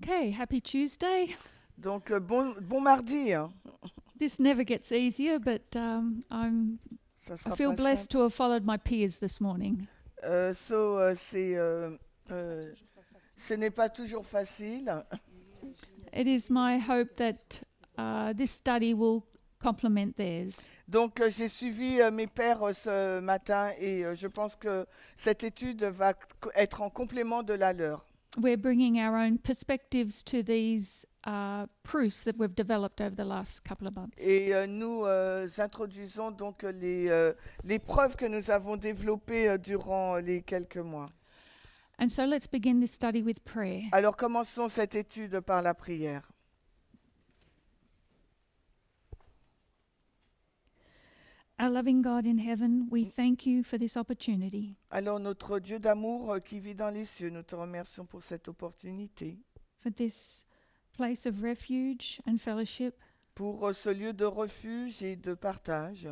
Okay, happy Tuesday. Donc, bon mardi, hein. This never gets easier, but Ça I sera feel pas blessed simple. to have followed my peers this morning. Ce n'est pas toujours facile. It is my hope that this study will complement theirs. Donc, j'ai suivi mes pairs ce matin et je pense que cette étude va être en complément de la leur. We're bringing our own perspectives to these proofs that we've developed over the last couple of months. Et nous introduisons donc les preuves que nous avons développées durant les quelques mois. And so let's begin this study with prayer. Alors, commençons cette étude par la prière. Our loving God in heaven, we thank you for this opportunity, Alors, notre Dieu d'amour qui vit dans les cieux, nous te remercions pour cette opportunité, for this place of refuge and fellowship. pour ce lieu de refuge et de partage.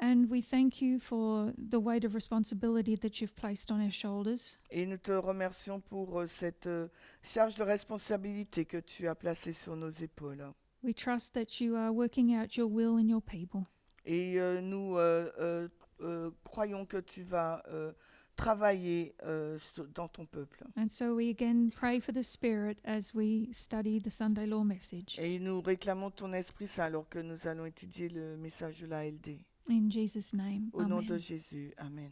And we thank you for the weight of responsibility that you've placed on our shoulders. Et nous te remercions pour cette charge de responsabilité que tu as placée sur nos épaules. We trust that you are working out your will in your people. Et nous croyons que tu vas travailler dans ton peuple. And so we again pray for the Spirit as we study the Sunday Law message. Et nous réclamons ton Esprit Saint alors que nous allons étudier le message de la LD. In Jesus' name, Au nom de amen. Jésus, Amen.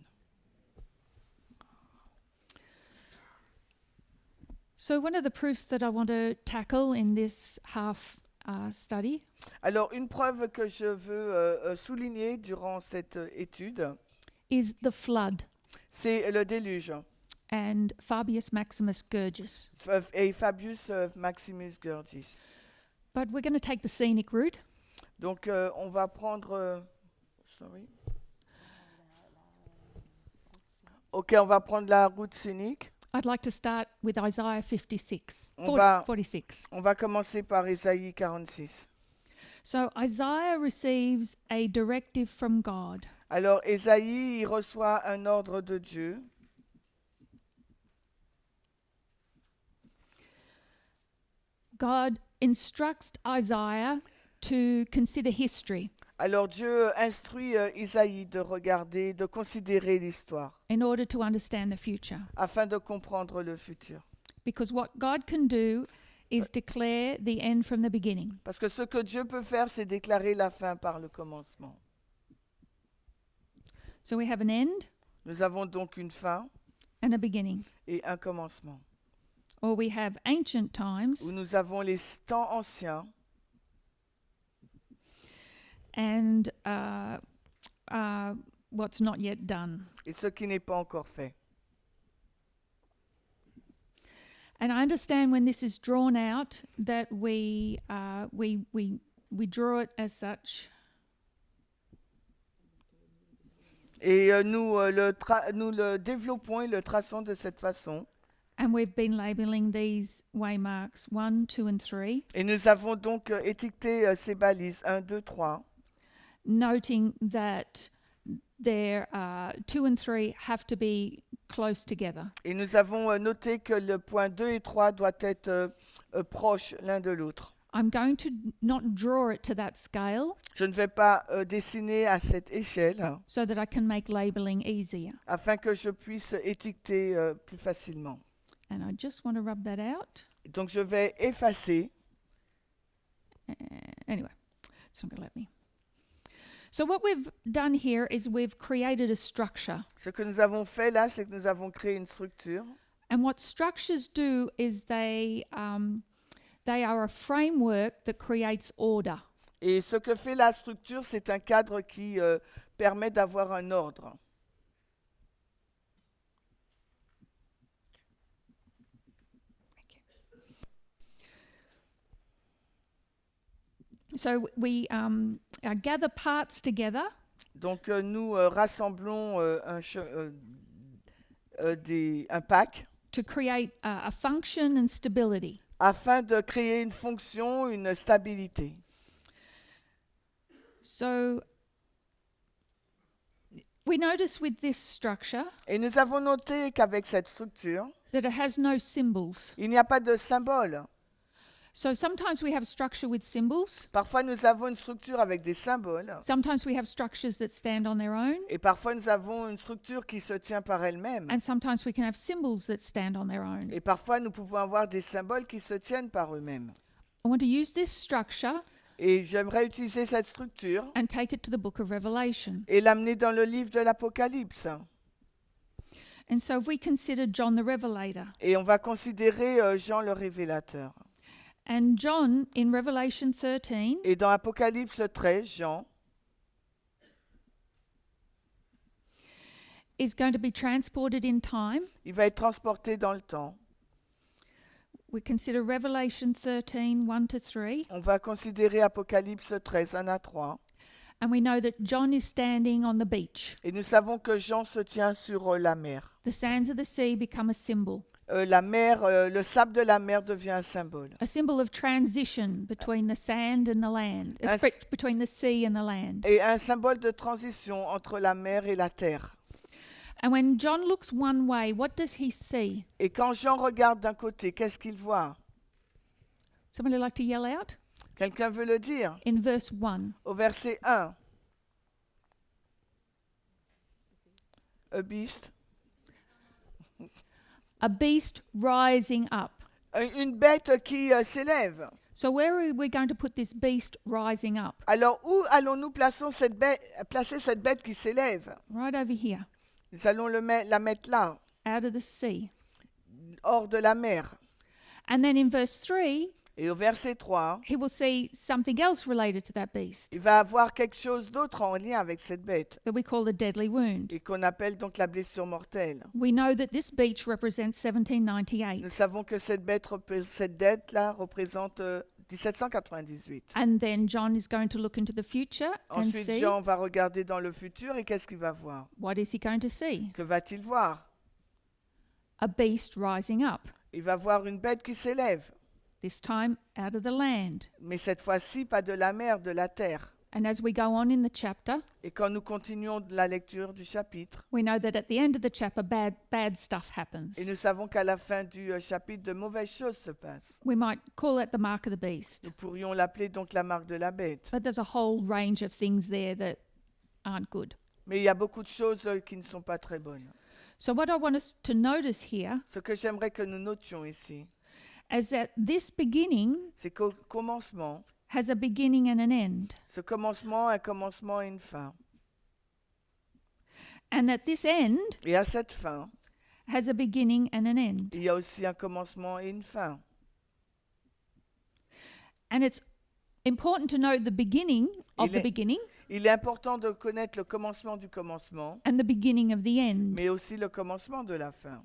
So one of the proofs that I want to tackle in this half study Alors, une preuve que je veux souligner durant cette étude, is the flood c'est le déluge. and Fabius Maximus Gurgis. Et Fabius Maximus Gurgis. But we're going to take the scenic route. Donc, on va prendre... Ok, on va prendre la route scénique. I'd like to start with Isaiah 56. On va- 46. On va commencer par Ésaïe 46. So Isaiah receives a directive from God. Alors, Ésaïe, il reçoit un ordre de Dieu. God instructs Isaiah to consider history Alors, Dieu instruit Isaïe de regarder, de considérer l'histoire, in order to understand the future. afin de comprendre le futur. Because what God can do is declare the end from the beginning. Parce que ce que Dieu peut faire, c'est déclarer la fin par le commencement. So we have an end Nous avons donc une fin and a beginning. et un commencement. Or we have ancient times Où nous avons les temps anciens and what's not yet done. et ce qui n'est pas encore fait. And I understand when this is drawn out that we draw it as such. Et nous le développons et le traçons de cette façon. And we've been labeling these waymarks 1, 2, and 3, Et nous avons donc étiqueté ces balises 1, 2, 3, noting that their 2 and 3 have to be close together. et nous avons noté que le point 2 et 3 doit être proches l'un de l'autre. I'm going to not draw it to that scale Je ne vais pas dessiner à cette échelle so that I can make labeling easier. afin que je puisse étiqueter plus facilement. And I just want to rub that out. Donc je vais effacer. Anyway, it's not going to let me. So what we've done here is we've created a structure. Ce que nous avons fait là, c'est que nous avons créé une structure. And what structures do is they are a framework that creates order. Et ce que fait la structure, c'est un cadre qui permet d'avoir un ordre. So we gather parts together Donc nous rassemblons un pack to create a function and stability. afin de créer une fonction, une stabilité. So we notice with this structure Et nous avons noté qu'avec cette structure, that it has no symbols. il n'y a pas de symbole. So sometimes we have structure with symbols. Parfois nous avons une structure avec des symboles Sometimes we have structures that stand on their own. et parfois nous avons une structure qui se tient par elle-même. And sometimes we can have symbols that stand on their own. Et parfois nous pouvons avoir des symboles qui se tiennent par eux-mêmes. I want to use this structure Et j'aimerais utiliser cette structure and take it to the book of Revelation. et l'amener dans le livre de l'Apocalypse. And so if we consider John the Revelator, Et on va considérer Jean le Révélateur. and John in Revelation 13 Et dans Apocalypse 13, Jean is going to be transported in time. il va être transporté dans le temps. We consider Revelation 13, 1 to 3, On va considérer Apocalypse 13, 1 à 3. and we know that John is standing on the beach. Et nous savons que Jean se tient sur la mer. The sands of the sea become a symbol Le sable de la mer devient un symbole. of transition between the sand and the land, between the sea and the land. Et un symbole de transition entre la mer et la terre. And when John looks one way, what does he see? Et quand Jean regarde d'un côté, qu'est-ce qu'il voit? Somebody like to yell out? Quelqu'un veut le dire? In verse 1. Au verset 1. A beast. A beast rising up. Une bête qui s'élève. So where are we going to put this beast rising up? Alors où allons-nous placer cette bête qui s'élève? Right over here, Nous allons la mettre là, out of the sea. hors de la mer. And then in verse 3, Et au verset 3, he will see something else related to that beast il va avoir quelque chose d'autre en lien avec cette bête that we call the deadly wound. et qu'on appelle donc la blessure mortelle. We know that this beach represents 1798. Nous savons que cette bête-là représente 1798. And then John is going to look into the future and Ensuite, see, Jean va regarder dans le futur et qu'est-ce qu'il va voir? what is he going to see? Que va-t-il voir? A beast rising up, Il va voir une bête qui s'élève, this time out of the land. mais cette fois-ci pas de la mer, de la terre. And as we go on in the chapter, Et quand nous continuons la lecture du chapitre, we know that at the end of the chapter, bad stuff happens. et nous savons qu'à la fin du chapitre, de mauvaises choses se passent. We might call it the mark of the beast. Nous pourrions l'appeler donc la marque de la bête. But there's a whole range of things there that aren't good. Mais il y a beaucoup de choses qui ne sont pas très bonnes. So what I want us to notice here Ce que j'aimerais que nous notions ici, is that this beginning c'est qu'au commencement, has a beginning and an end. ce commencement a un commencement et une fin. And that this end Et à cette fin, has a beginning and an end. il y a aussi un commencement et une fin. And it's important to know the beginning of the beginning Il est important de connaître le commencement du commencement, and the beginning of the end. mais aussi le commencement de la fin.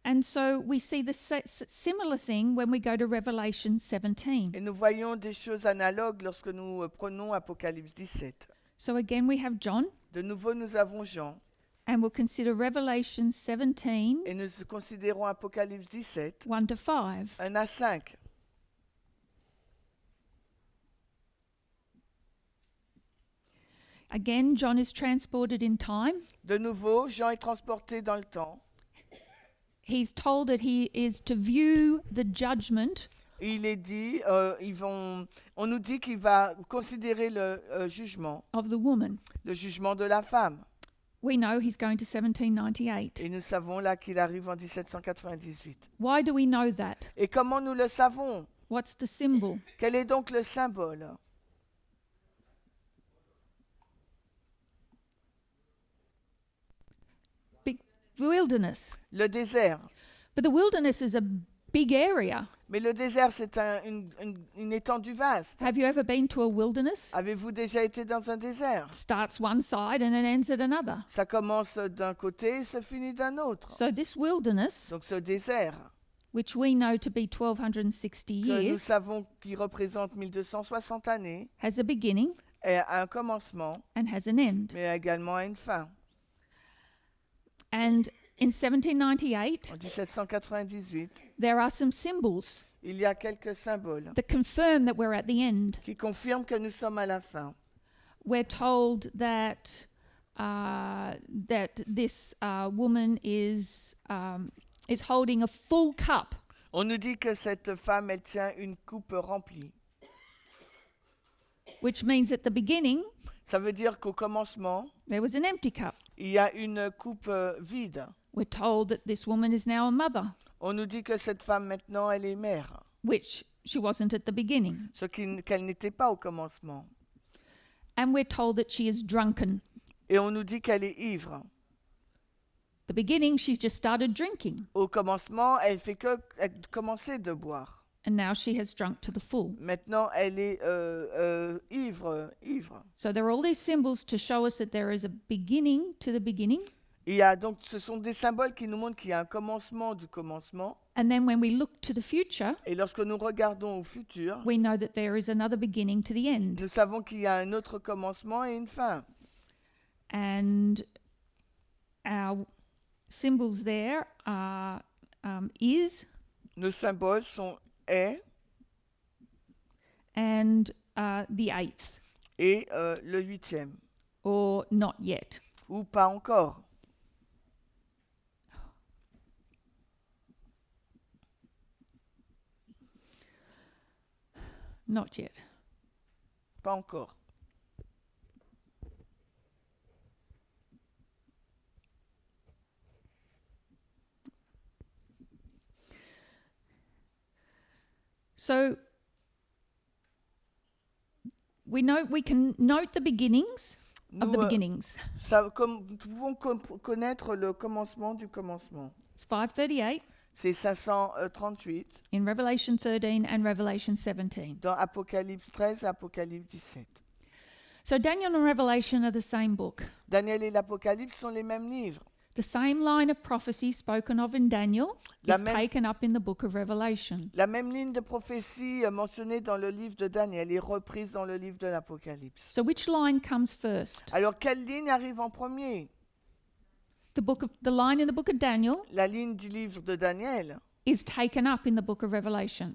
And so we see the similar thing when we go to Revelation 17. Et nous voyons des choses analogues lorsque nous prenons Apocalypse 17. So again, we have John, De nouveau, nous avons Jean, and we'll consider Revelation 17, et nous considérons Apocalypse 17, 1 to 5. 1 à 5. Again, John is transported in time. De nouveau, Jean est transporté dans le temps. He's told that he is to view the judgment Il est dit, on nous dit qu'il va considérer le jugement, of the woman. le jugement de la femme. We know he's going to 1798. Et nous savons là qu'il arrive en 1798. Why do we know that? Et comment nous le savons? What's the symbol? Quel est donc le symbole? Big wilderness. Le désert. But the wilderness is a big area. Mais le désert, c'est une étendue vaste. Have you ever been to a wilderness? Avez-vous déjà été dans un désert? It starts one side and it ends at another. Ça commence d'un côté et se finit d'un autre. So this wilderness Donc ce désert which we know to be 1260 que nous years, savons qui représente 1260 années, has a beginning a un commencement, and has an end. mais également a une fin. And in 1798, En 1798, there are some symbols il y a quelques symboles that confirm that we're at the end. qui confirment que nous sommes à la fin. We're told that this woman is holding a full cup, On nous dit que cette femme, elle tient une coupe remplie. which means at the beginning Ça veut dire qu'au commencement, there was an empty cup. il y a une coupe vide. We're told that this woman is now a mother, On nous dit que cette femme, maintenant, elle est mère, which she wasn't at the beginning. qu'elle n'était pas au commencement. And we're told that she is drunken. Et on nous dit qu'elle est ivre. The beginning, she's just started drinking, Au commencement, elle fait que commencer de boire. and now she has drunk to the full. Maintenant, elle est ivre. So there are all these symbols to show us that there is a beginning to the beginning. Il y a donc, ce sont des symboles qui nous montrent qu'il y a un commencement du commencement. And then when we look to the future, Et lorsque nous regardons au futur, we know that there is another beginning to the end. nous savons qu'il y a un autre commencement et une fin. And our symbols there are is Nos symboles sont est and the eighth, et le 8e, or not yet. ou pas encore. Not yet. Pas encore. So we can note the beginnings of Nous, the beginnings. nous pouvons connaître le commencement du commencement. It's 538 C'est 538 in Revelation 13 and Revelation 17. dans Apocalypse 13 et Apocalypse 17. So Daniel and Revelation are the same book. Daniel et l'Apocalypse sont les mêmes livres. The same line of prophecy spoken of in Daniel La is même- taken up in the book of Revelation. La même ligne de prophétie mentionnée dans le livre de Daniel est reprise dans le livre de l'Apocalypse. So which line comes first? Alors, quelle ligne arrive en premier? The line in the book of Daniel La ligne du livre de Daniel is taken up in the book of Revelation.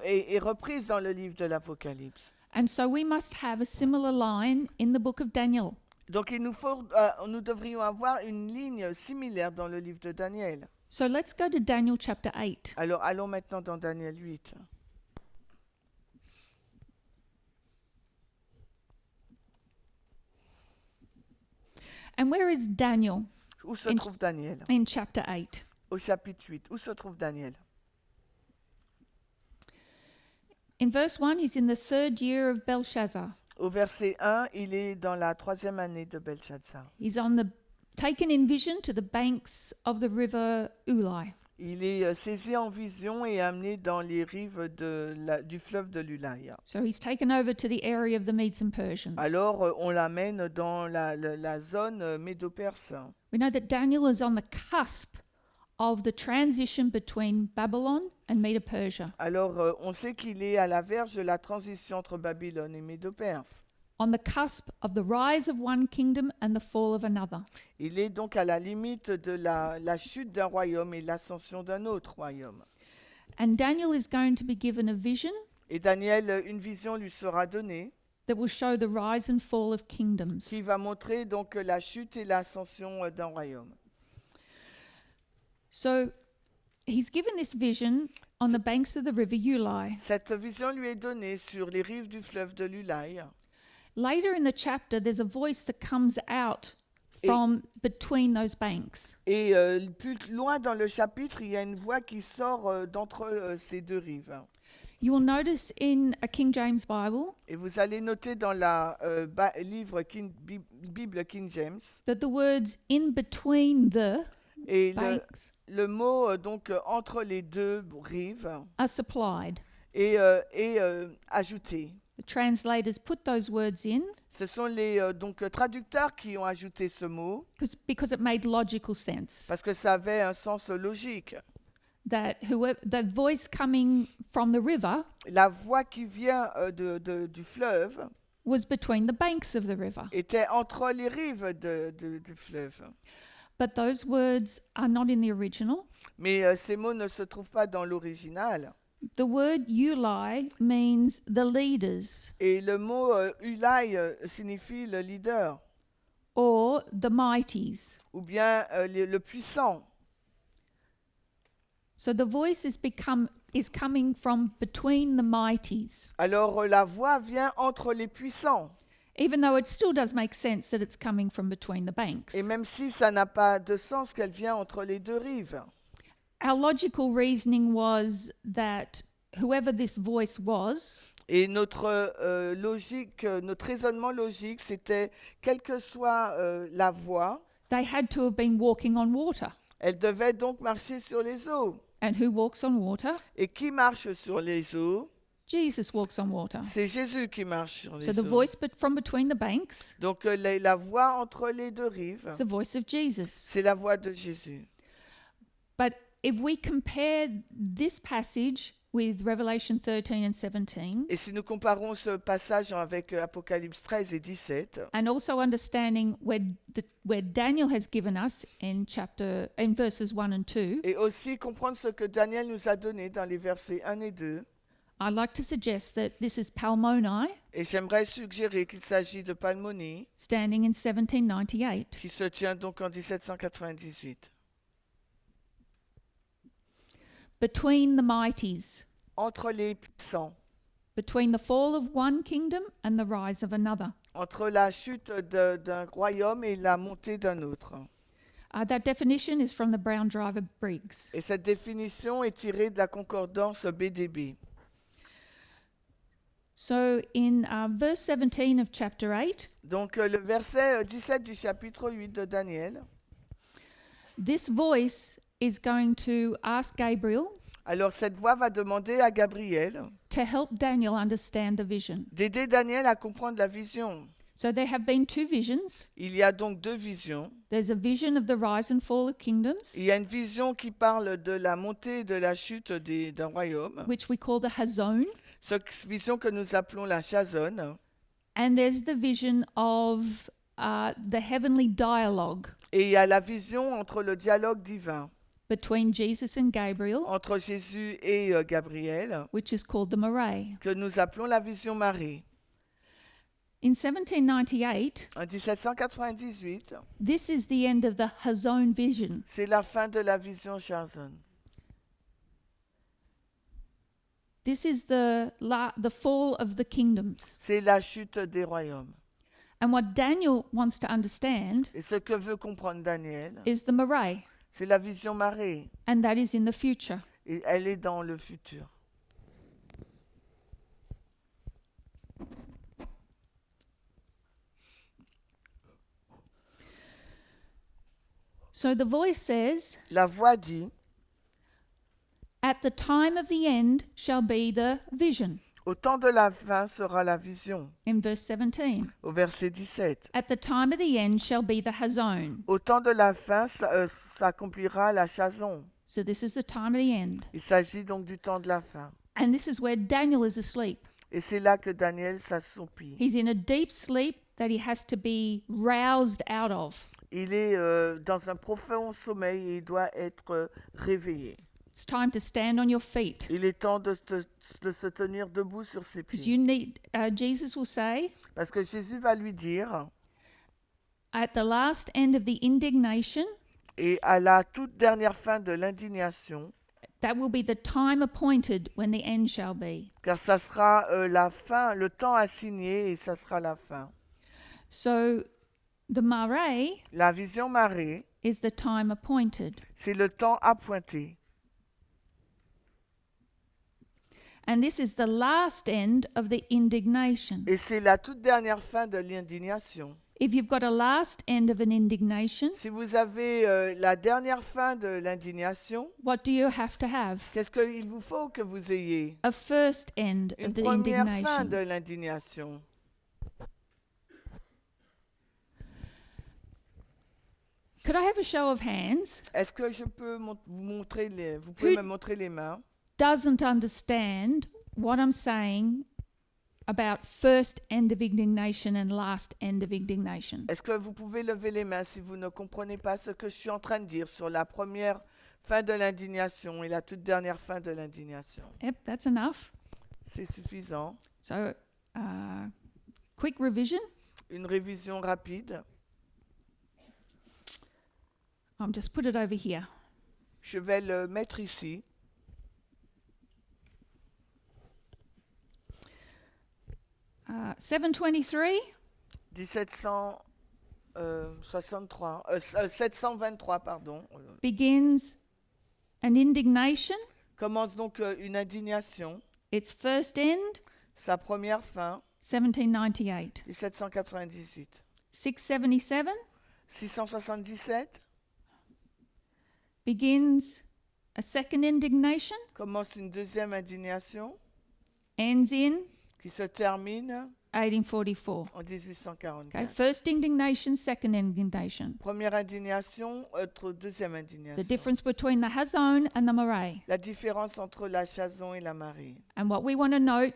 est reprise dans le livre de l'Apocalypse. And so we must have a similar line in the book of Daniel. Donc, nous devrions avoir une ligne similaire dans le livre de Daniel. So let's go to Daniel chapter 8. Alors, allons maintenant dans Daniel 8. And where is Daniel Où se In- trouve Daniel? in chapter 8? Au chapitre 8. Où se trouve Daniel? In verse 1, he's in the third year of Belshazzar. Au verset 1, il est dans la 3e année de Belshazzar. He's taken in vision to the banks of the river Ulai. Il est saisi en vision et amené dans les rives du fleuve de l'Ulaï. So he's taken over to the area of the Medes and Persians. Alors, on l'amène dans la zone médo-perse. We know that Daniel is on the cusp of the transition between Babylon and Medo-Persia, Alors, on sait qu'il est à la verge de la transition entre Babylone et Médo-Perse. on the cusp of the rise of one kingdom and the fall of another. Il est donc à la limite de la chute d'un royaume et l'ascension d'un autre royaume. And Daniel is going to be given a vision Et Daniel, une vision lui sera donnée that will show the rise and fall of kingdoms. qui va montrer donc la chute et l'ascension d'un royaume. So he's given this vision on the banks of the river Ulai. Cette vision lui est donnée sur les rives du fleuve de l'Ulaï. Later in the chapter, there's a voice that comes out from between those banks. Et plus loin dans le chapitre, il y a une voix qui sort d'entre ces deux rives. You will notice in a King James Bible Et vous allez noter dans la Bible King James, that the words in between the et banks le mot donc entre les deux rives are supplied. est ajouté. The translators put those words in Ce sont les donc traducteurs qui ont ajouté ce mot because it made logical sense. parce que ça avait un sens logique. that whoever the voice coming from the river La voix qui vient du fleuve was between the banks of the river. était entre les rives du fleuve. But those words are not in the original. Mais ces mots ne se trouvent pas dans l'original. The word Ulai means the leaders Et le mot Ulai signifie le leader, or the mighties. ou bien le puissant. So the voice is coming from between the mighties, Alors la voix vient entre les puissants. even though it still does make sense that it's coming from between the banks. Et même si ça n'a pas de sens qu'elle vient entre les deux rives. Our logical reasoning was that whoever this voice was, Et notre logique, notre raisonnement logique, c'était, quelle que soit la voie, they had to have been walking on water. elle devait donc marcher sur les eaux. And who walks on water? Et qui marche sur les eaux? Jesus walks on water. C'est Jésus qui marche sur So les the eaux. voice from between the banks Donc la voix entre les deux rives, is the voice of Jesus. c'est la voix de Jésus. But if we compare this passage with Revelation 13 and 17, Et si nous comparons ce passage avec Apocalypse 13 et 17, and also understanding where Daniel has given us in verses 1 and 2, et aussi comprendre ce que Daniel nous a donné dans les versets 1 et 2, I'd like to suggest that this is Palmoni et j'aimerais suggérer qu'il s'agit de Palmonie, standing in 1798. qui se tient donc en 1798. Between the mighties, Entre les puissants, between the fall of one kingdom and the rise of another. entre la chute d'un royaume et la montée d'un autre. That definition is from the Brown Driver Briggs. Et cette définition est tirée de la concordance BDB. So in verse 17 of chapter 8, Donc le verset 17 du chapitre 8 de Daniel. this voice is going to ask Gabriel Alors cette voix va demander à Gabriel to help Daniel understand the vision. d'aider Daniel à comprendre la vision. So there have been two visions. Il y a donc deux visions. There's a vision of the rise and fall of kingdoms, Il y a une vision qui parle de la montée et de la chute d'un royaume, which we call the Hazon, cette vision que nous appelons la Chazon. and there's the vision of the heavenly dialogue Et il y a la vision entre le dialogue divin, between Jesus and Gabriel, entre Jésus et Gabriel, which is called the Marae. que nous appelons la vision Marie. In 1798, En 1798, this is the end of the Hazon vision. c'est la fin de la vision Chazon. This is the fall of the kingdoms. C'est la chute des royaumes. And what Daniel wants to understand Et ce que veut comprendre Daniel, is the Marae, c'est la vision Marie. and that is in the future. Et elle est dans le futur. So the voice says, La voix dit, at the time of the end shall be the vision, au temps de la fin sera la vision. in verse 17. Au verset 17. At the time of the end shall be the Hazon. Au temps de la fin s'accomplira la Chazon. So this is the time of the end. Il s'agit donc du temps de la fin. And this is where Daniel is asleep. Et c'est là que Daniel s'assoupit. He's in a deep sleep that he has to be roused out of. Il est dans un profond sommeil et il doit être réveillé. It's time to stand on your feet. Il est temps de se tenir debout sur ses Because pieds. Jesus will say, Parce que Jésus va lui dire, at the last end of the indignation, et à la toute dernière fin de l'indignation, that will be the time appointed when the end shall be. car ça sera la fin, le temps assigné et ça sera la fin. So the Marae La vision Marie, is the time appointed. c'est le temps appointé. And this is the last end of the indignation. Et c'est la toute dernière fin de l'indignation. If you've got a last end of an indignation, Si vous avez la dernière fin de l'indignation, what do you have to have? qu'est-ce qu'il vous faut que vous ayez? A first end Une of the première fin indignation. de l'indignation. Could I have a show of hands? Est-ce que je peux vous pouvez Who- me montrer les mains? Doesn't understand what I'm saying about first end of indignation and last end of indignation. Est-ce que vous pouvez lever les mains si vous ne comprenez pas ce que je suis en train de dire sur la première fin de l'indignation et la toute dernière fin de l'indignation? Yep, that's enough. C'est suffisant. So, quick revision. Une révision rapide. I'll just put it over here. Je vais le mettre ici. Uh, 723 723, pardon. begins an indignation. Commence donc une indignation. Its first end, Sa première fin, 1798. 1798. 677 677 begins a second indignation, commence une deuxième indignation ends in qui se termine 1844. en 1844. Okay, first indignation, second indignation. Première indignation, deuxième The indignation. difference between the Hazon and the Marais. La différence entre la Chazon et la Marie. And what we want to note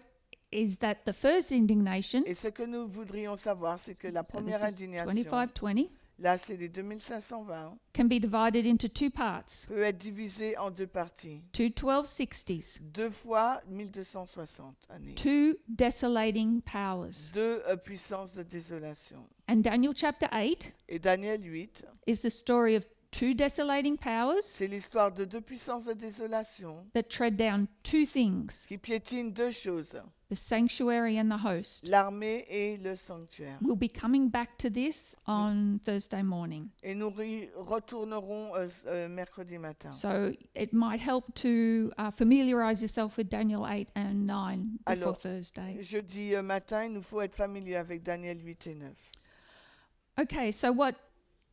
is that the first indignation, Et ce que nous voudrions savoir, c'est que la so première this is indignation, 2520, là c'est les 2520, can be divided into two parts. peut être divisée en deux parties. Two 1260s, Deux fois 1260 années. two desolating powers. Deux puissances de désolation. And Daniel chapter 8 Et Daniel 8, is the story of two desolating powers c'est l'histoire de deux puissances de désolation that tread down two things, qui piétinent deux choses, the sanctuary and the host. l'armée et le sanctuaire. We'll be coming back to this on Thursday morning. Et nous retournerons mercredi matin. So it might help to familiarize yourself with Daniel 8 and 9 before Alors, Thursday. Jeudi matin, il nous faut être familier avec Daniel 8 et 9. Okay, so what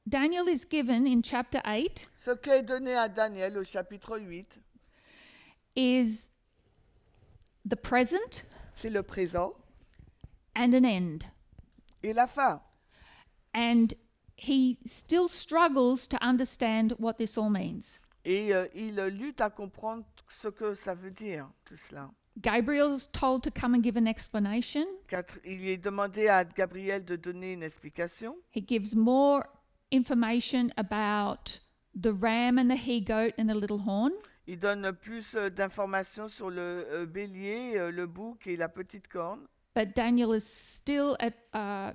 Daniel is given in chapter 8 Ce qui est donné à Daniel au chapitre 8, is the present c'est le présent and an end. et la fin. And he still struggles to understand what this all means. Et il lutte à comprendre ce que ça veut dire, tout cela. Gabriel's told to come and give an explanation. Il est demandé à Gabriel de donner une explication. He gives more information about the ram and the he-goat and the little horn. Il donne plus d'informations sur le bélier, le bouc et la petite corne. But Daniel is still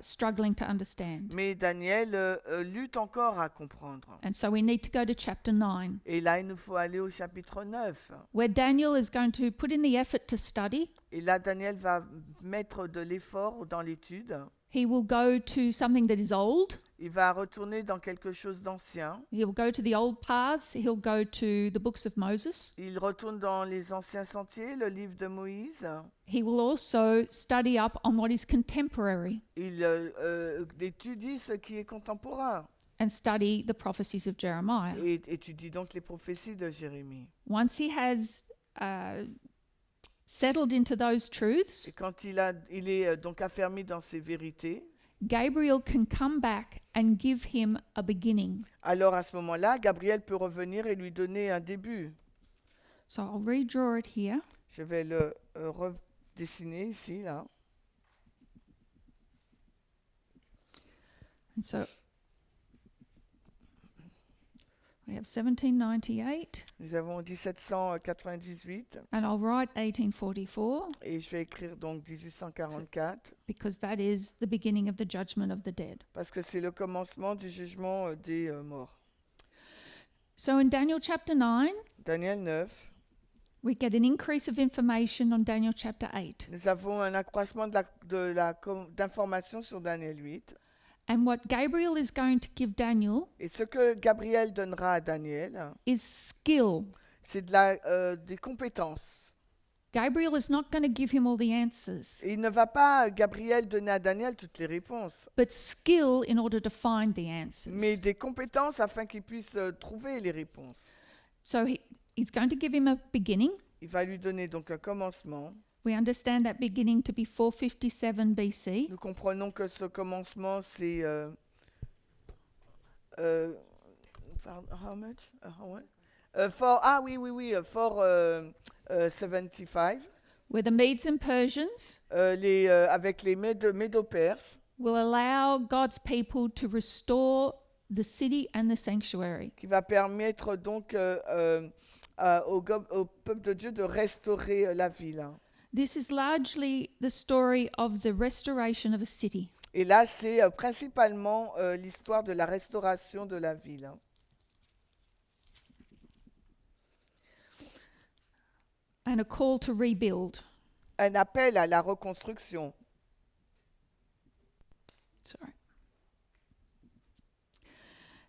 struggling to understand. Mais Daniel lutte encore à comprendre. And so we need to go to chapter 9, Et là, il nous faut aller au chapitre 9. where Daniel is going to put in the effort to study. Et là, Daniel va mettre de l'effort dans l'étude. He will go to something that is old. Il va retourner dans quelque chose d'ancien. He'll go to the old paths. He'll go to the books of Moses. Il retourne dans les anciens sentiers, le livre de Moïse. He will also study up on what is contemporary Il étudie ce qui est contemporain. and study the prophecies of Jeremiah. Et étudie donc les prophéties de Jérémie. Once he has settled into those truths, Et quand il est donc affermi dans ces vérités, Gabriel can come back and give him a beginning. alors à ce moment-là, Gabriel peut revenir et lui donner un début. So I'll redraw it here. Je vais le redessiner ici, là. And so we have 1798, Nous avons 1798 and I'll write 1844 et je vais écrire donc 1844 because that is the beginning of the judgment of the dead. parce que c'est le commencement du jugement des morts. So in Daniel chapter 9, Daniel 9, we get an increase of information on Daniel chapter 8. nous avons un accroissement d'informations sur Daniel 8. And what Gabriel is going to give Daniel Et ce que Gabriel donnera à Daniel, is skill. c'est des compétences. Gabriel is not going to give him all the answers, Et il ne va pas, Gabriel, donner à Daniel toutes les réponses, but skill in order to find the answers. mais des compétences afin qu'il puisse trouver les réponses. So he's going to give him a beginning. Il va lui donner donc un commencement. We understand that beginning to be 457 BC. Nous comprenons que ce commencement, c'est How much? For 75. where the Medes and Persians Avec les Médo-Perses, will allow God's people to restore the city and the sanctuary. qui va permettre donc au peuple de Dieu de restaurer la ville. Hein. This is largely the story of the restoration of a city. Et là, c'est principalement l'histoire de la restauration de la ville. Hein. And a call to rebuild. Un appel à la reconstruction. Sorry.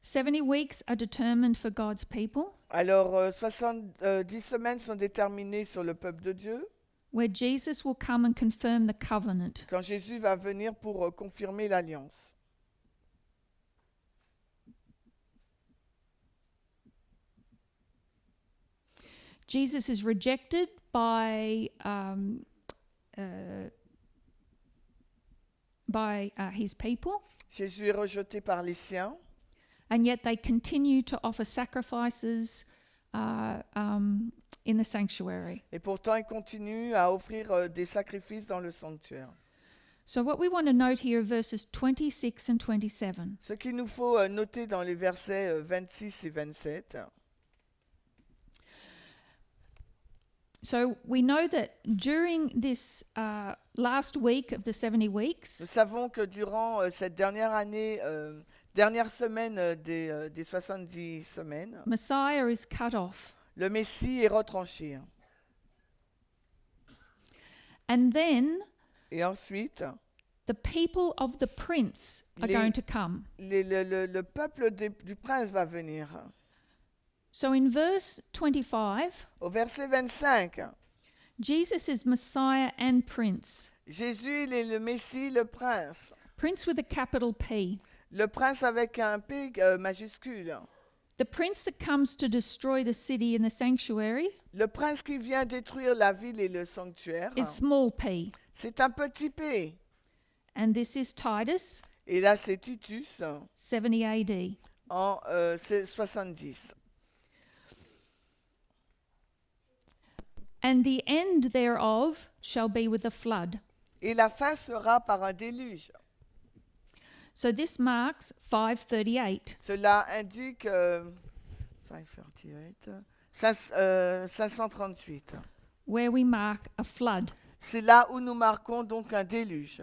70 weeks are determined for God's people, Alors, 70 semaines sont déterminées sur le peuple de Dieu, where Jesus will come and confirm the covenant. quand Jésus va venir pour confirmer l'alliance. Jesus is rejected by his people, Jésus est rejeté par les siens, and yet they continue to offer sacrifices in the sanctuary. et pourtant il continue à offrir des sacrifices dans le sanctuaire. So what we want to note here are verses 26 and 27. Ce qu'il nous faut noter dans les versets 26 et 27, So we know that during this last week of the 70 weeks, nous savons que durant cette dernière année, dernière semaine des 70 semaines, Messiah is cut off. le Messie est retranché. Hein. And then Et ensuite, the people of the prince are Les- going to come. le peuple du prince va venir. So in verse 25, Au verset 25, Jesus is Messiah and Prince. Jésus il est le Messie, le prince. Prince with a capital P. Le prince avec un P majuscule. The prince that comes to destroy the city and the sanctuary Le prince qui vient détruire la ville et le sanctuaire, is small p. c'est un petit P. And this is Titus, Et là, c'est Titus 70 AD. en 70. And the end thereof shall be with a flood. Et la fin sera par un déluge. So this marks 538. Cela indique 538, 538. Where we mark a flood. C'est là où nous marquons donc un déluge.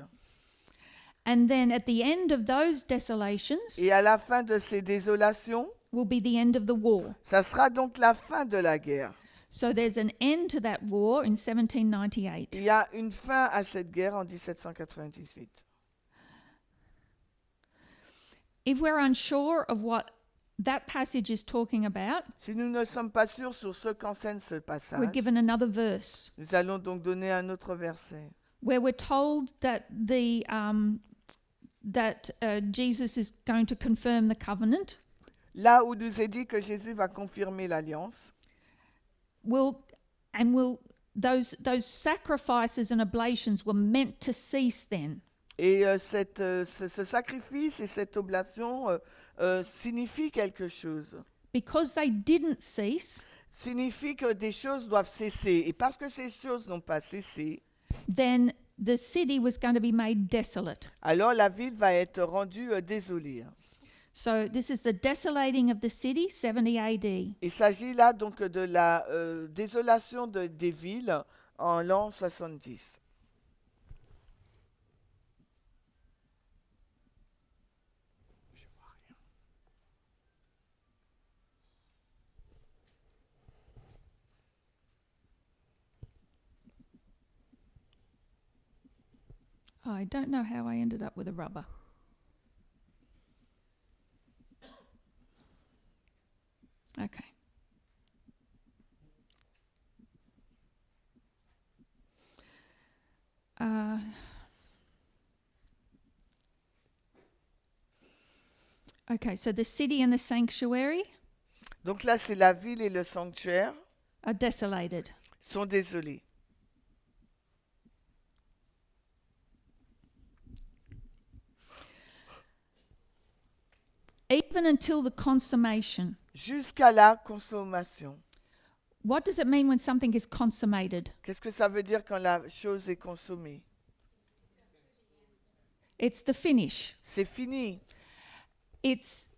And then at the end of those desolations Et à la fin de ces désolations, will be the end of the war. ça sera donc la fin de la guerre. So there's an end to that war in Il 1798. y a une fin à cette guerre en 1798. If we're unsure of what that passage is talking about, Si nous ne sommes pas sûrs sur ce qu'enseigne ce we're passage, given another verse nous allons donc donner un autre verset. where we're told that Jesus is going to confirm the covenant. Là où nous est dit que Jésus va confirmer l'alliance, Those sacrifices and oblations were meant to cease then. et ce sacrifice et cette oblation signifient quelque chose. Because they didn't cease, Signifie que des choses doivent cesser. Et parce que ces choses n'ont pas cessé, then the city was going to be made desolate. alors la ville va être rendue désolée. So this is the desolating of the city, 70 AD. Il s'agit là donc de la désolation des villes en l'an 70. I don't know how I ended up with a rubber. Okay. Okay, so the city and the sanctuary Donc là, c'est la ville et le sanctuaire are desolated. sont désolés. even until the consummation. jusqu'à la consommation. What does it mean when something is consummated? Qu'est-ce que ça veut dire quand la chose est consommée? It's the finish. C'est fini. It's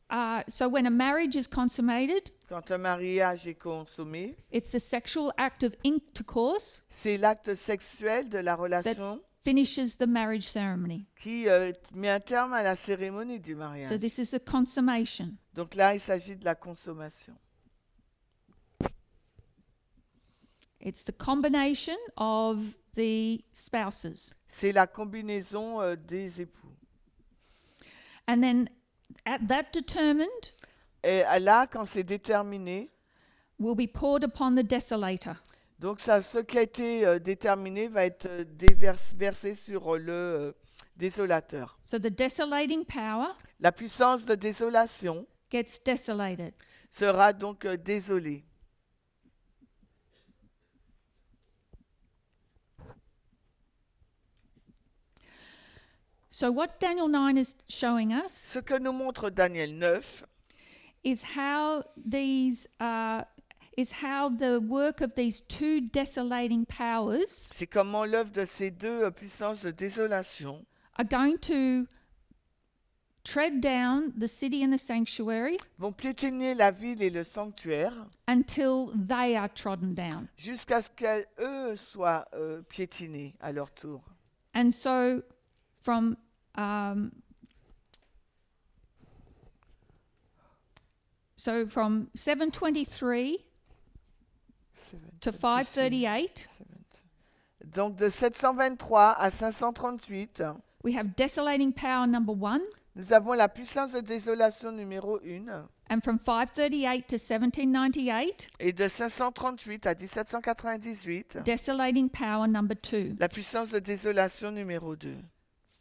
so when a marriage is consummated, Quand un mariage est consommé, it's the sexual act of intercourse c'est l'acte sexuel de la relation finishes the marriage ceremony. qui met un terme à la cérémonie du So mariage. this is a consummation. Donc là, il s'agit de la consommation. It's the combination of the spouses. C'est la combinaison des époux. And then at that determined Et là, quand c'est déterminé, will be poured upon the desolator. donc ça, ce qui a été déterminé va être versé sur le désolateur. So the desolating power La puissance de désolation gets desolated. sera donc désolée. So what Daniel 9 is showing us Ce que nous montre Daniel 9, is how the work of these two desolating powers c'est comment l'œuvre de ces deux puissances de désolation are going to tread down the city and the sanctuary vont piétiner la ville et le sanctuaire until they are trodden down. jusqu'à ce qu'eux soient piétinés à leur tour. And so from from 723 to 538, Donc de 723 à 538, we have desolating power number 1, nous avons la puissance de désolation numéro 1. and from 538 to 1798, Et de 538 à 1798, desolating power number 2. la puissance de désolation numéro 2.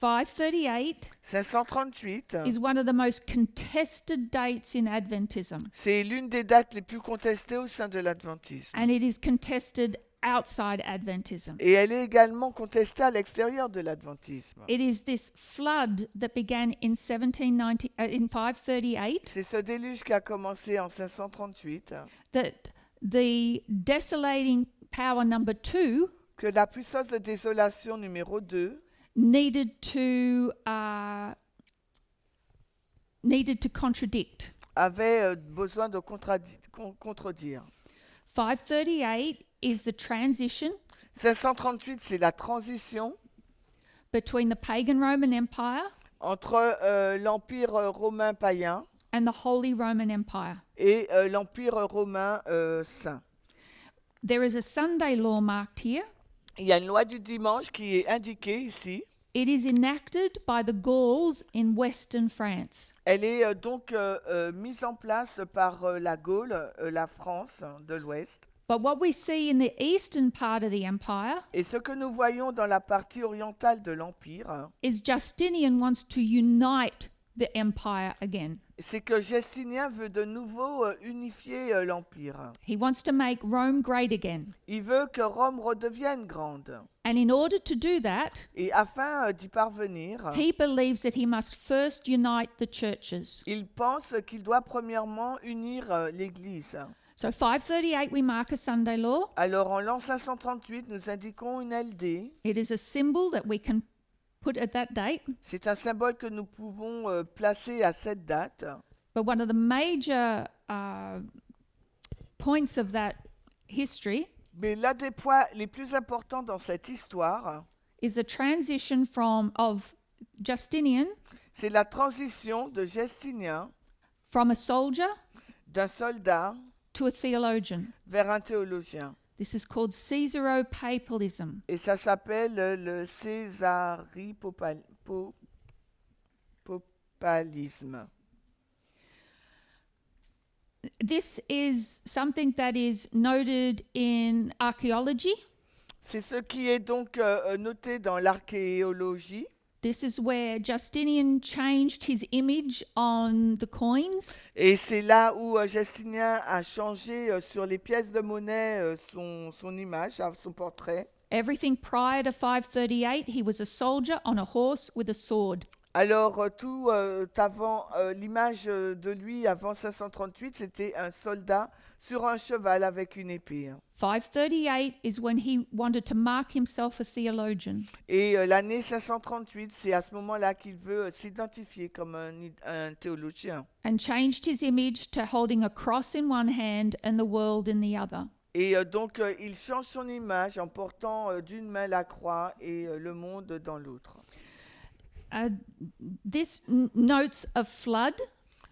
538 538, is one of the most contested dates in Adventism, c'est l'une des dates les plus contestées au sein de l'adventisme. and it is contested outside Adventism. Et elle est également contestée à l'extérieur de l'adventisme. It is this flood that began in 538 C'est ce déluge qui a commencé en 538, that the desolating power number 2 que la puissance de désolation numéro 2 needed to contradict. avait besoin de contredire. 538 is the transition 538, c'est la transition between the pagan Roman Empire entre l'Empire romain païen and the Holy Roman Empire. et l'Empire romain saint. There is a Sunday law marked here. Il y a une loi du dimanche qui est indiquée ici. It is enacted by the Gauls in Western France. Elle est donc mise en place par la Gaule, la France de l'Ouest. But what we see in the eastern part of the empire Et ce que nous voyons dans la partie orientale de l'Empire, is Justinian wants to unite the empire again. c'est que Justinien veut de nouveau unifier l'Empire. He wants to make Rome great again. Il veut que Rome redevienne grande. And in order to do that, Et afin d'y parvenir, he believes that he must first unite the churches. il pense qu'il doit premièrement unir l'Église. So 538 we mark a Sunday law. Alors en l'an 538, nous indiquons une LD. It is a symbol that we can put at that date. C'est un symbole que nous pouvons placer à cette date. But one of the major points of that history Mais l'un des points les plus importants dans cette histoire, is the transition of Justinian c'est la transition de Justinien from a soldier d'un soldat to a theologian. vers un théologien. This is called Caesaropapalism. Et ça s'appelle le césaripopalisme. This is something that is noted in archaeology. C'est ce qui est donc noté dans l'archéologie. This is where Justinian changed his image on the coins. Et c'est là où Justinien a changé sur les pièces de monnaie son image, son portrait. Everything prior to 538, he was a soldier on a horse with a sword. Alors, tout avant l'image de lui avant 538, c'était un soldat sur un cheval avec une épée. 538 is when he wanted to mark himself a theologian. Et l'année 538, c'est à ce moment-là qu'il veut s'identifier comme un théologien. And changed his image to holding a cross in one hand and the world in the other. Et donc, il change son image en portant d'une main la croix et le monde dans l'autre. This notes a flood,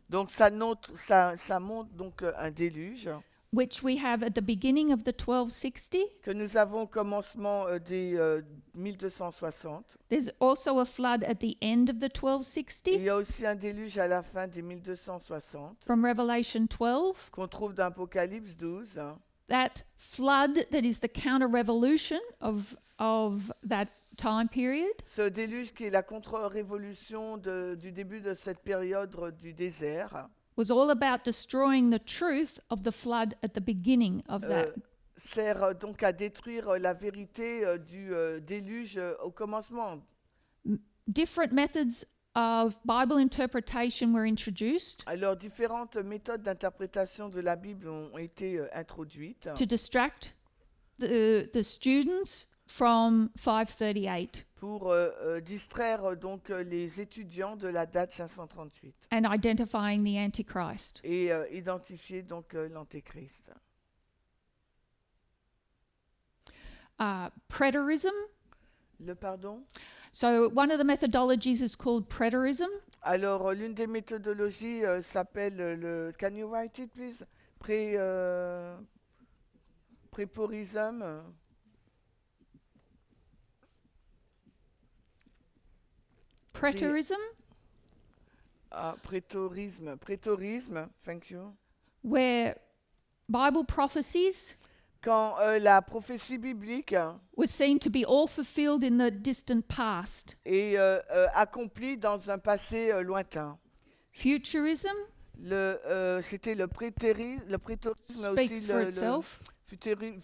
Donc, ça montre donc un déluge which we have at the beginning of the 1260. que nous avons au commencement des 1260. There's also a flood at the end of the Il 1260 y a aussi un déluge à la fin des 1260 from Revelation 12. qu'on trouve dans Apocalypse 12. That flood that is the counter-revolution of that time period Ce déluge qui est la contre-révolution du début de cette période du désert was all about destroying the truth of the flood at the beginning of that. sert donc à détruire la vérité du déluge au commencement. Different methods of Bible interpretation were introduced Alors, différentes méthodes d'interprétation de la Bible ont été introduites to distract the students from 538 pour distraire donc les étudiants de la date 538 and identifying the Antichrist. et identifier donc l'Antéchrist. Preterism. Le pardon? So one of the methodologies is called preterism. Alors, l'une des méthodologies s'appelle le... Can you write it, please? Préporisme. Preterism, Prétorisme, thank you. where Bible prophecies Quand la prophétie biblique were seen to be all fulfilled in the distant past. est accomplie dans un passé lointain. Futurism C'était le prétorisme speaks aussi. for Le itself.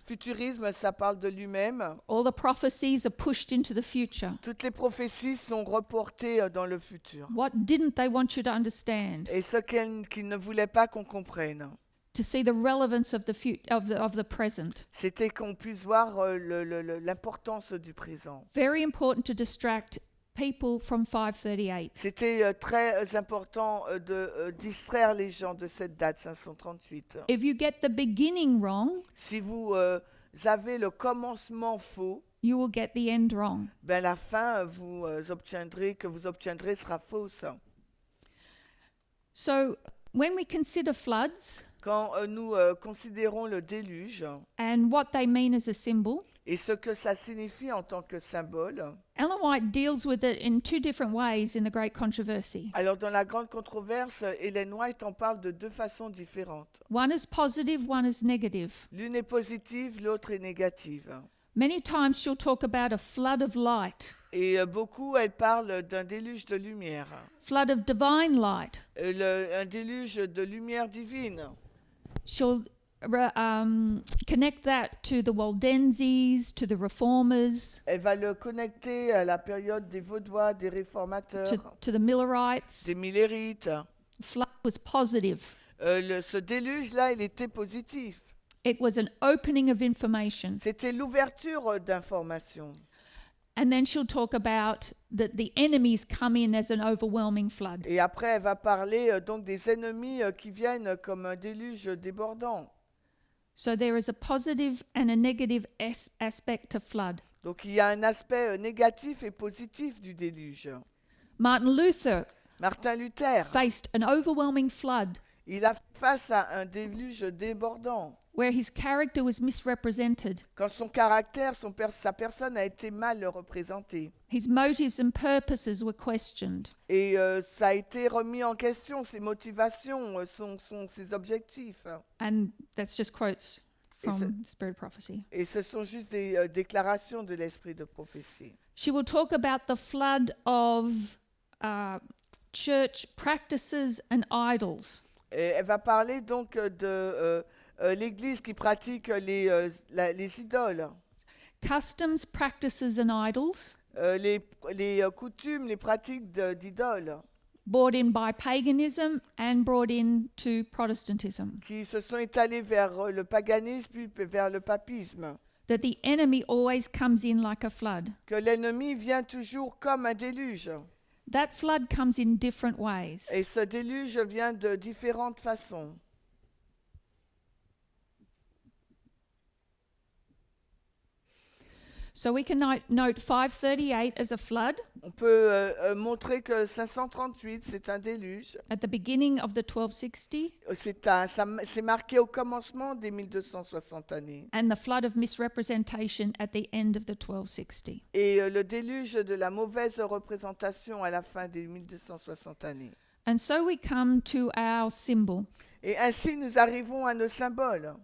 futurisme, ça parle de lui-même. All the prophecies are pushed into the future. Toutes les prophéties sont reportées dans le futur. What didn't they want you to understand? Et ce qu'ils ne voulaient pas qu'on comprenne, To see the relevance of the present. c'était qu'on puisse voir l'importance du présent. Very important to distract people from 538. C'était très important de distraire les gens de cette date 538. If you get the beginning wrong, Si vous avez le commencement faux, you will get the end wrong. ben la fin que vous obtiendrez sera fausse. So when we consider floods Quand nous considérons le déluge and what they mean as a symbol, et ce que ça signifie en tant que symbole, Ellen White deals with it in two different ways in The Great Controversy. alors dans la grande controverse, Ellen White en parle de deux façons différentes. One is positive, one is negative. L'une est positive, l'autre est négative. Many times she'll talk about a flood of light, Et beaucoup, elle parle d'un déluge de lumière, flood of divine light. un déluge de lumière divine. She'll connect that to the Waldenses, to the Reformers, Elle va le connecter à la période des Vaudois, des réformateurs, to the Millerites. des Millérites. Flood was positive. Ce déluge-là, il était positif. It was an opening of information. C'était l'ouverture d'informations. And then she'll talk about that the enemies come in as an overwhelming flood. Et après, elle va parler donc des ennemis qui viennent comme un déluge débordant. So there is a positive and a negative aspect to flood. Donc il y a un aspect négatif et positif du déluge. Martin Luther Martin Luther, faced an overwhelming flood il a face à un déluge débordant. where his character was misrepresented. Quand son caractère, sa personne a été mal représentée. His motives and purposes were questioned. Et ça a été remis en question, ses motivations, ses objectifs. And that's just quotes It's from Spirit of Prophecy. Et ce sont juste des déclarations de l'esprit de prophétie. She will talk about the flood of church practices and idols. Et elle va parler donc de l'Église qui pratique les idoles. Customs, practices and idols. les coutumes, les pratiques d'idoles brought in by paganism and brought into Protestantism. qui se sont étalées vers le paganisme puis vers le papisme. That the enemy always comes in like a flood. Que l'ennemi vient toujours comme un déluge. That flood comes in different ways. Et ce déluge vient de différentes façons. So we can note 538 as a flood On peut montrer que 538, c'est un déluge. at the beginning of the 1260 C'est marqué au commencement des 1260 années. and the flood of misrepresentation at the end of the 1260. Et le déluge de la mauvaise représentation à la fin des 1260 années. And so we come to our symbol. Et ainsi, nous arrivons à nos symboles.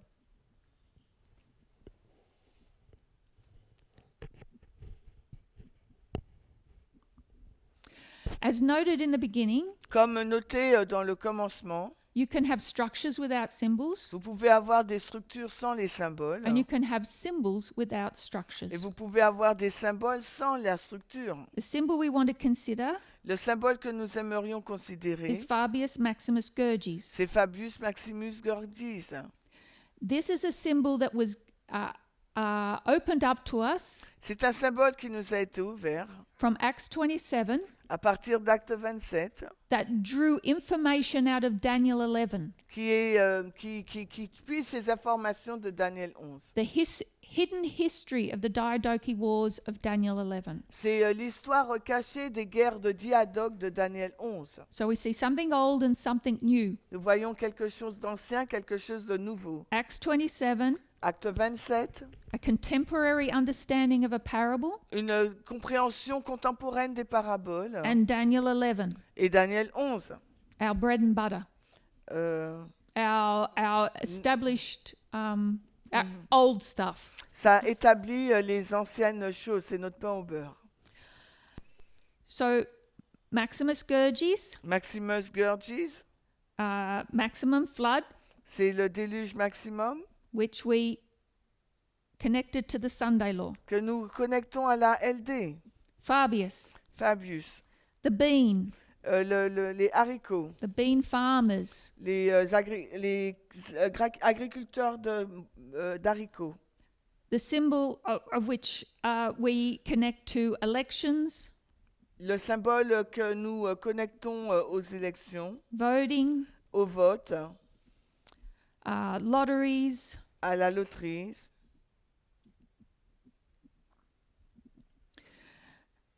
As noted in the beginning, Comme noté dans le commencement, you can have structures without symbols, vous pouvez avoir des structures sans les symboles. and you can have symbols without structures. Et vous pouvez avoir des symboles sans la structure. The symbol we want to consider Le symbole que nous aimerions considérer, is Fabius Maximus Gurgis. c'est Fabius Maximus Gurgis. This is a symbol that was opened up to us C'est un symbole qui nous a été ouvert from Acts 27 à partir d'Acte 27, that drew information out of Daniel 11, qui puise ces informations de Daniel 11. the hidden history of the Diadochi Wars of Daniel 11. C'est l'histoire cachée des guerres de Diadoque de Daniel 11. So we see something old and something new. Nous voyons quelque chose d'ancien, quelque chose de nouveau. Acts 27, Acte 27, a contemporary understanding of a parable, une compréhension contemporaine des paraboles. and Daniel 11, Et Daniel 11, our bread and butter, euh, our established, our old stuff. ça établit les anciennes choses, c'est notre pain au beurre. So Maximus Gurgis, Maximus Gurgis, maximum flood, c'est le déluge maximum which we connected to the Sunday law. que nous connectons à la LD. Fabius, Fabius, the bean, les haricots, the bean farmers, les agriculteurs d'haricots, the symbol of which we connect to elections, le symbole que nous connectons aux élections, voting, au vote, lotteries, à la loterie.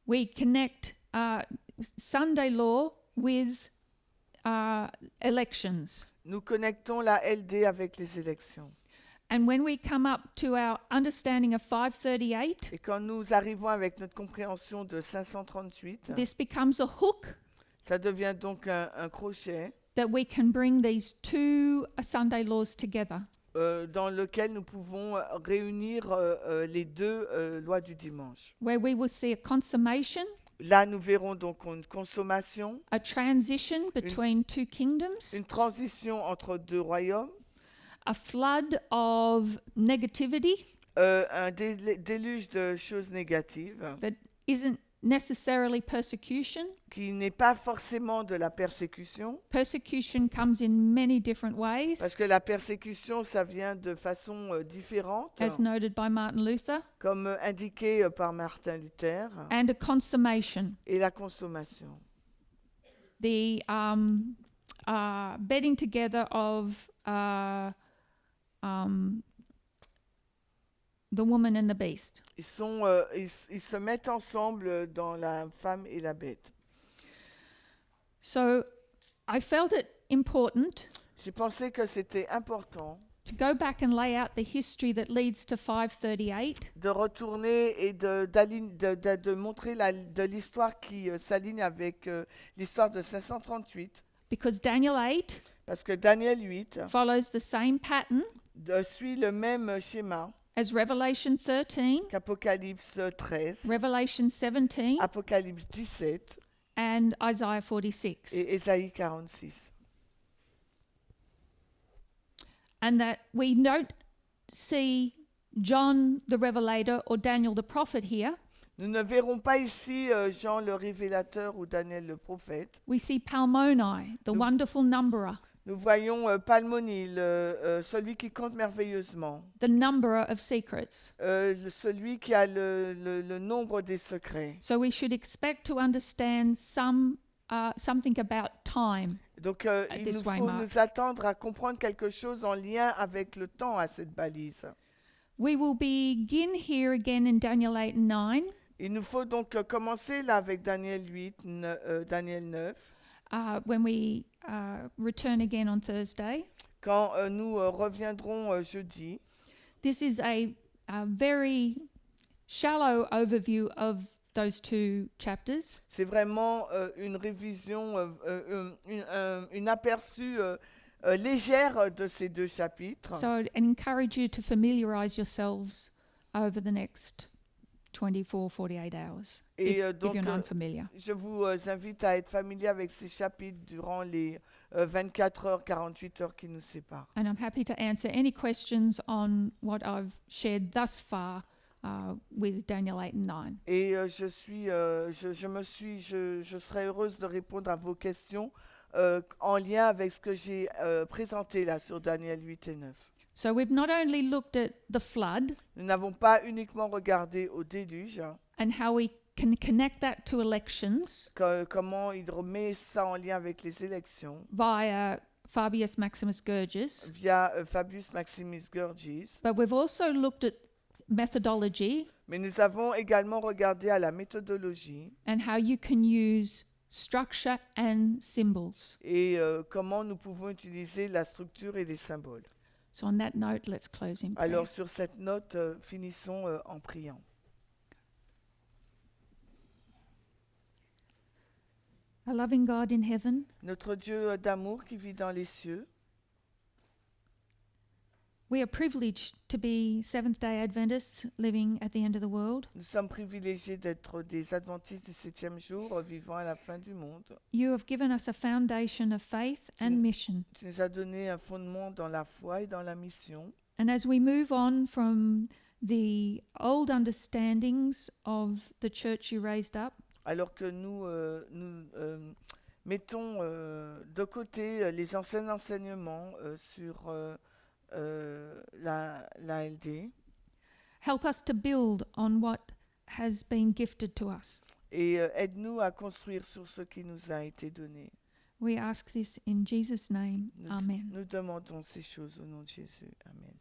we connect Sunday law with elections. Nous connectons la LD avec les élections. And when we come up to our understanding of 538, Et quand nous arrivons avec notre compréhension de 538, this becomes a hook ça devient donc un crochet that we can bring these two Sunday laws together. dans lequel nous pouvons réunir les deux lois du dimanche. Where we will see a consummation, Là, nous verrons donc une consommation, a transition between two kingdoms, une transition entre deux royaumes, a flood of negativity un déluge de choses négatives that isn't necessarily persecution. qui n'est pas forcément de la persécution, Persecution comes in many different ways, parce que la persécution, ça vient de façon différente, as noted by Martin Luther, comme indiqué par Martin Luther, and a consummation, et la consommation. the bedding together of the woman and the beast. Ils se mettent ensemble dans la femme et la bête. So I felt it important J'ai pensé que c'était important to go back and lay out the history that leads to 538, de retourner et de montrer de l'histoire qui s'aligne avec l'histoire de 538, because Daniel 8 parce que Daniel 8 follows the same pattern suit le même schéma as Revelation 13, qu'Apocalypse 13, Revelation 17, Apocalypse 17 and Isaiah 46. et Ésaïe 46. And that we don't see John the Revelator or Daniel the prophet here, Nous ne verrons pas ici Jean le révélateur ou Daniel le prophète. We see Palmoni, the Nous- wonderful numberer, Nous voyons Palmoni, celui qui compte merveilleusement, the numberer of secrets. celui qui a le nombre des secrets. So we should expect to understand something about time. Donc il this nous way, faut Mark. nous attendre à comprendre quelque chose en lien avec le temps à cette balise. We will begin here again in Daniel 8 and 9, Il nous faut donc commencer là avec Daniel 8, Daniel 9. when we return again on Thursday. Quand nous reviendrons jeudi. This is a very shallow overview of those two chapters. C'est vraiment une révision, une aperçu légère de ces deux chapitres. So I'd encourage you to familiarize yourselves over the next 24, 48 hours, Et if donc, you're not familiar. je vous invite à être familier avec ces chapitres durant les 24 heures, 48 heures qui nous séparent. And I'm happy to answer any questions on what I've shared thus far with Daniel 8 and 9. Et je serai heureuse de répondre à vos questions en lien avec ce que j'ai présenté là sur Daniel 8 et 9. So we've not only looked at the flood Nous n'avons pas uniquement regardé au déluge, hein, and how we can connect that to elections comment il remet ça en lien avec les élections via Fabius Maximus Gurgis, via Fabius Maximus Gurgis. but we've also looked at methodology Mais nous avons également regardé à la méthodologie and how you can use structure and symbols. et comment nous pouvons utiliser la structure et les symboles. So on that note, let's close in prayer. Alors sur cette note, finissons en priant. Our loving God in heaven, Notre Dieu d'amour qui vit dans les cieux, we are privileged to be Seventh-day Adventists living at the end of the world. nous sommes privilégiés d'être des adventistes du 7e jour vivant à la fin du monde. You have given us a foundation of faith and mission. Tu nous as donné un fondement dans la foi et dans la mission. And as we move on from the old understandings of the church you raised up, Alors que nous mettons de côté les anciens enseignements sur la LD help us to build on what has been gifted to us. et aide-nous à construire sur ce qui nous a été donné. We ask this in Jesus' name. Amen. Nous demandons ces choses au nom de Jésus. Amen.